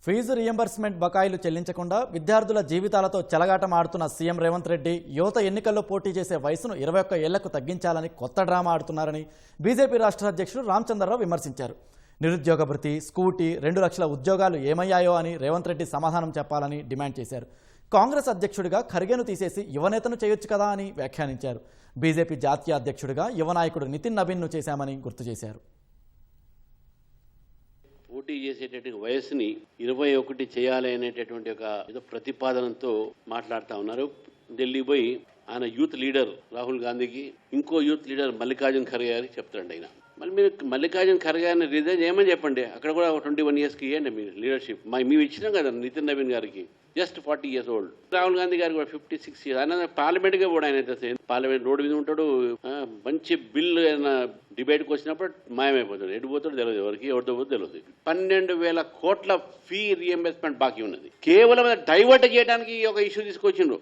Fee reimbursement బకాయిలు చెల్లించకుండా విద్యార్థుల జీవితాలతో చెలగాటమాడుతున్న సీఎం రేవంత్ రెడ్డి యువత ఎన్నికల్లో పోటీ చేసే వయసును 21 ఏళ్లకు తగ్గించాలని కొత్త డ్రామా ఆడుతున్నారని బీజేపీ రాష్ట్ర అధ్యక్షుడు రామచంద్రరావు విమర్శించారు. నిరుద్యోగ భృతి, స్కూటీ, 2 లక్షల ఉద్యోగాలు ఏమయ్యాయో అని రేవంత్ రెడ్డి సమాధానం చెప్పాలని డిమాండ్ చేశారు. కాంగ్రెస్ అధ్యక్షుడిగా ఖర్గేను తీసేసి యువనేతను చేయొచ్చు కదా అని వ్యాఖ్యానించారు. బీజేపీ జాతీయ అధ్యక్షుడిగా యువ నాయకుడు నితిన్ నబీన్ను చేశామని గుర్తు చేశారు. పోటీ చేసేటటువంటి వయసుని 21 చేయాలి అనేటటువంటి ఒక ఏదో ప్రతిపాదనతో మాట్లాడుతూ ఉన్నారు. ఢిల్లీ పోయి ఆయన యూత్ లీడర్ రాహుల్ గాంధీకి, ఇంకో యూత్ లీడర్ మల్లికార్జున్ ఖర్గే గారికి చెప్తాండి. ఆయన మళ్ళీ మీరు మల్లికార్జున్ ఖర్గే గారిని రిజైన్ చేయమని చెప్పండి. అక్కడ కూడా 21 yearsకి ఇవ్వండి మీరు లీడర్షిప్. మేము ఇచ్చినాం కదా నితిన్ నవీన్ గారికి, just 40 years old. Rahul Gandhi గారికి కూడా 56 years. ఆయన పార్లమెంట్గా కూడా ఆయన పార్లమెంట్ రోడ్డు మీద ఉంటాడు. మంచి బిల్లు ఆయన డిబేట్కి వచ్చినప్పుడు మాయమైపోతాడు. ఎటు పోతాడు తెలియదు, ఎవరికి ఎవరితో పోతే తెలియదు. 12,000 కోట్ల ఫీ రీఎంబర్స్మెంట్ బాకీ ఉన్నది. కేవలం డైవర్ట్ చేయడానికి ఒక ఇష్యూ తీసుకొచ్చిండ్రు.